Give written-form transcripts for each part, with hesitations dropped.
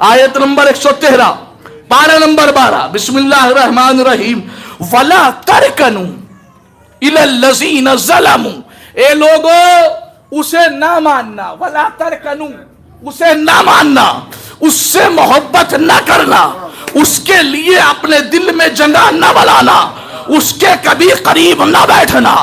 آیت نمبر 113 پارہ نمبر 12 بسم اللہ الرحمن الرحیم وَلَا تَرْكَنُوا إِلَى الَّذِينَ ظَلَمُوا، اے لوگو اسے نہ ماننا، وَلَا تَرْكَنُوا اسے نہ ماننا، اس سے محبت نہ کرنا، اس کے لیے اپنے دل میں جگہ نہ بنانا، اس کے کبھی قریب نہ بیٹھنا،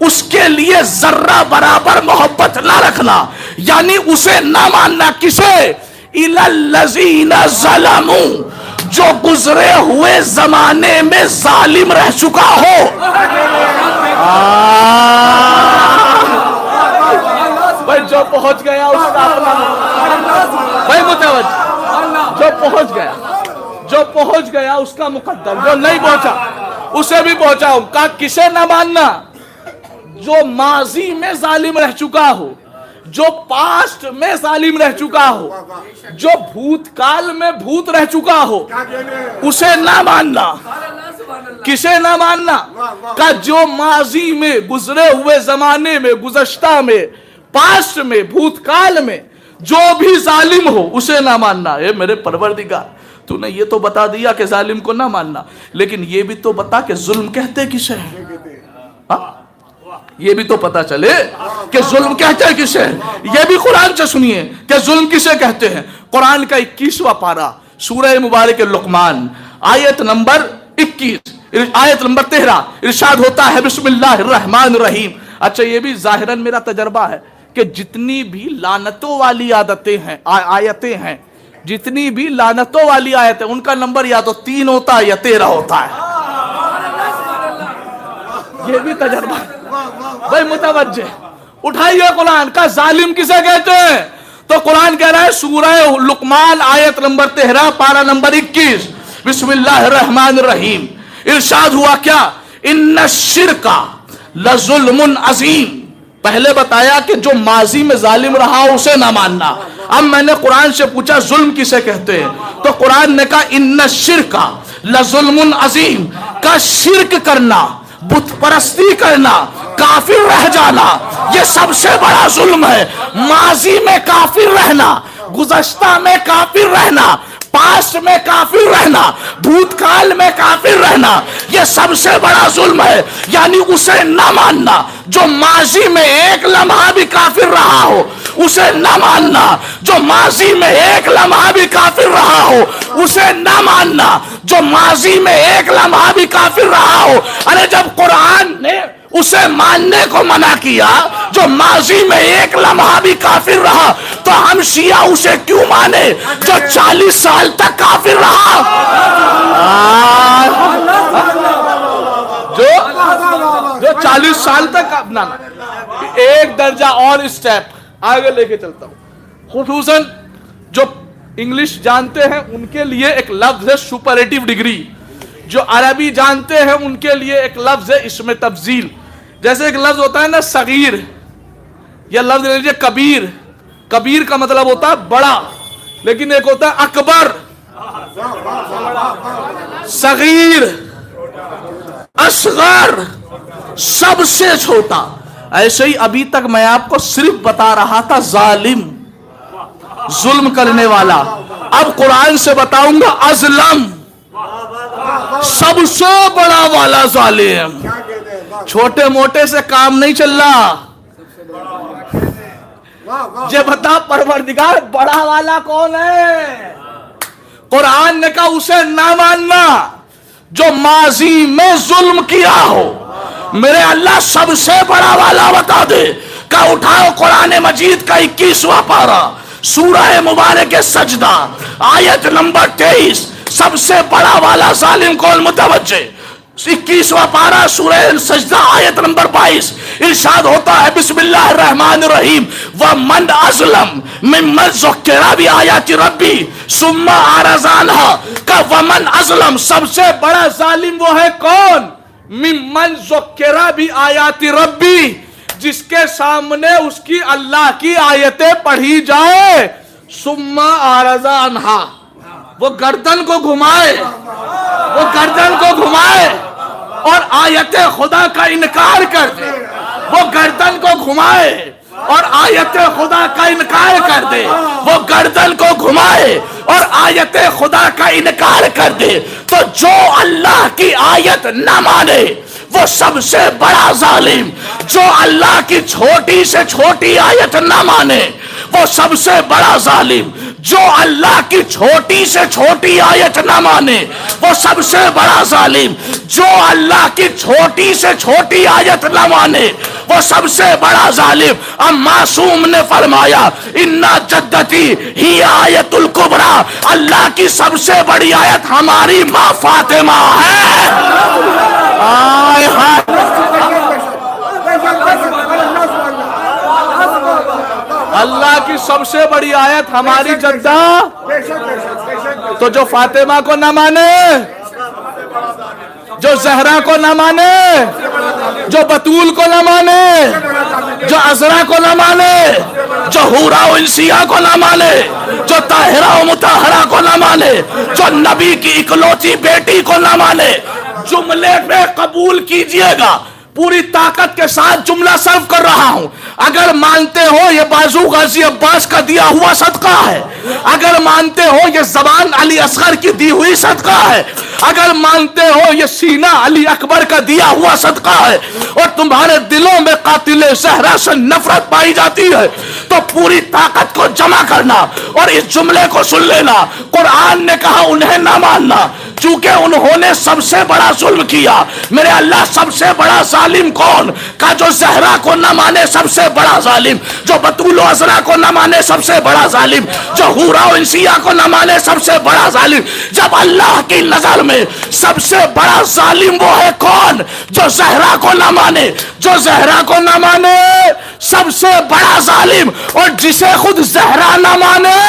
اس کے لیے ذرہ برابر محبت نہ رکھنا، یعنی اسے نہ ماننا۔ کسے؟ إِلَى الَّذِينَ ظَلَمُوا، جو گزرے ہوئے زمانے میں ظالم رہ چکا ہو۔ بھائی جو پہنچ گیا اس کا اپنا، بھائی متوجہ، جو پہنچ گیا اس کا مقدر، جو نہیں پہنچا اسے بھی پہنچاؤں۔ کہا کسے نہ ماننا؟ جو ماضی میں ظالم رہ چکا ہو، جو پاسٹ میں ظالم رہ چکا ہو، جو بھوتکال میں بھوت رہ چکا ہو، اسے نہ ماننا۔ کسے نہ ماننا؟ کہ جو ماضی میں، گزرے ہوئے زمانے میں، گزشتہ میں، پاسٹ میں، بھوتکال میں جو بھی ظالم ہو اسے نہ ماننا۔ اے میرے پروردگار، تو نے یہ تو بتا دیا کہ ظالم کو نہ ماننا، لیکن یہ بھی تو بتا کہ ظلم کہتے کسے ہیں؟ یہ بھی تو پتا چلے کہ ظلم کہتے کسے ہیں۔ یہ بھی قرآن سے سنیے کہ ظلم کسے کہتے ہیں۔ قرآن کا 21واں پارہ سورہ مبارک لقمان آیت نمبر 21 آیت نمبر 13 ارشاد ہوتا ہے بسم اللہ الرحمن الرحیم۔ اچھا یہ بھی ظاہراً میرا تجربہ ہے کہ جتنی بھی لعنتوں والی عادتیں ہیں، آیتیں ہیں، جتنی بھی لعنتوں والی آیتیں، ان کا نمبر یا تو 3 ہوتا ہے یا 13 ہوتا ہے۔ یہ بھی تجربہ ہے۔ بھائی متوجہ، اٹھائیے قرآن کا ظالم کسے کہتے ہیں؟ تو قرآن کہہ رہا ہے سورہ لقمان آیت نمبر 13 پارہ نمبر 21 بسم اللہ الرحمن الرحیم۔ ارشاد ہوا کیا؟ ان الشرک لظلم عظیم۔ پہلے بتایا کہ جو ماضی میں ظالم رہا اسے نہ ماننا۔ اب میں نے قرآن سے پوچھا ظلم کسے کہتے ہیں؟ تو قرآن نے کہا ان الشرک لظلم عظیم، کا شرک کرنا، بت پرستی کرنا، کافر رہ جانا، یہ سب سے بڑا ظلم ہے۔ ماضی میں کافر رہنا، گزشتہ میں کافر رہنا، پاسٹ میں کافر رہنا، بھوتکال میں کافر رہنا، یہ سب سے بڑا ظلم ہے۔ یعنی اسے نہ ماننا جو ماضی میں ایک لمحہ بھی کافر رہا ہو، اسے نہ ماننا جو ماضی میں ایک لمحہ بھی کافر رہا ہو، اسے نہ ماننا جو ماضی میں ایک لمحہ بھی کافر رہا ہو۔ ارے جب قرآن نے اسے ماننے کو منع کیا جو ماضی میں ایک لمحہ بھی کافر رہا، تو ہم شیعہ اسے کیوں مانے جو 40 سال تک کافر رہا؟ جو 40 سال تک اپنا ایک درجہ اور اسٹیپ آگے لے کے چلتا ہوں۔ خصوصاً جو انگلش جانتے ہیں ان کے لیے ایک لفظ ہے سپرلیٹو ڈگری، جو عربی جانتے ہیں ان کے لیے ایک لفظ ہے اسم تفضیل۔ جیسے ایک لفظ ہوتا ہے نا صغیر، یا لفظ لے لیجیے کبیر۔ کبیر کا مطلب ہوتا ہے بڑا، لیکن ایک ہوتا ہے اکبر، صغیر، اصغر، سب سے چھوٹا۔ ایسے ہی ابھی تک میں آپ کو صرف بتا رہا تھا ظالم، ظلم کرنے والا، اب قرآن سے بتاؤں گا ازلم، سب سے بڑا والا ظالم۔ چھوٹے موٹے سے کام نہیں چل رہا۔ یہ بتا پروردگار بڑا والا کون ہے؟ قرآن نے کہا اسے نہ ماننا جو ماضی میں ظلم کیا ہو۔ میرے اللہ سب سے بڑا والا بتا دے۔ کہ اٹھاؤ قرآن مجید کا 21واں پارہ سورہ مبارک سجدہ آیت نمبر 23، سب سے بڑا والا ظالم کون؟ متوجہ 21واں پارہ سورہ سجدہ آیت نمبر 22 ارشاد ہوتا ہے بسم اللہ الرحمن الرحیم وَمَنْ أَظْلَمُ مِمَّنْ ذُكِّرَ بِآيَاتِ رَبِّهِ ثُمَّ أَعْرَضَ عَنْهَا۔ کہ وَمَنْ أَظْلَمُ سب سے بڑا ظالم وہ ہے کون؟ مِمَّنْ ذُكِّرَ بِآيَاتِ رَبِّهِ، جس کے سامنے اس کی اللہ کی آیتیں پڑھی جائے، ثُمَّ أَعْرَضَ عَنْهَا، وہ گردن کو گھمائے، وہ گردن کو گھمائے اور آیت خدا کا انکار کر دے، وہ گردن کو گھمائے اور آیت خدا کا انکار کر دے، وہ گردن کو گھمائے اور آیت خدا کا انکار کر دے، تو جو اللہ کی آیت نہ مانے وہ سب سے بڑا ظالم، جو اللہ کی چھوٹی سے چھوٹی آیت نہ مانے وہ سب سے بڑا ظالم، جو اللہ کی چھوٹی سے چھوٹی آیت نہ مانے وہ سب سے بڑا ظالم، جو اللہ کی چھوٹی سے چھوٹی آیت نہ مانے وہ سب سے بڑا ظالم۔ اب معصوم نے فرمایا اِنَّ جدتی ہی آیت الکبریٰ، اللہ کی سب سے بڑی آیت ہماری ماں فاطمہ ہے۔ آئے ہائے، اللہ کی سب سے بڑی آیت ہماری جدہ، تو جو فاطمہ کو نہ مانے، جو زہرا کو نہ مانے، جو بطول کو نہ مانے، جو عذرا کو نہ مانے، جو حورا و انسیہ کو نہ مانے، جو طاہرہ و مطہرہ کو نہ مانے، جو نبی کی اکلوتی بیٹی کو نہ مانے، جملے میں قبول کیجئے گا، پوری طاقت کے ساتھ جملہ صرف کر رہا ہوں، اگر مانتے ہو یہ بازو غازی عباس کا دیا ہوا صدقہ ہے، اگر مانتے ہو یہ زبان علی اصغر کی دی ہوئی صدقہ ہے، اگر مانتے ہو یہ سینہ علی اکبر کا دیا ہوا صدقہ ہے، اور تمہارے دلوں میں قاتل زہرا سے نفرت پائی جاتی ہے، تو پوری طاقت کو جمع کرنا اور اس جملے کو سن لینا۔ قرآن نے کہا انہیں نہ ماننا چونکہ انہوں نے سب سے بڑا ظلم کیا۔ میرے اللہ سب سے بڑا ظالم کون؟ کہا جو زہرا کو نہ مانے سب سے بڑا ظالم، جو بطول و عذرا کو نہ مانے سب سے بڑا ظالم، جو حورا و انسیہ کو نہ مانے سب سے بڑا ظالم۔ جب اللہ کی نظر میں سب سے بڑا ظالم وہ ہے کون؟ جو زہرا کو نہ مانے، جو زہرا کو نہ مانے سب سے بڑا ظالم، اور جسے خود زہرا نہ مانے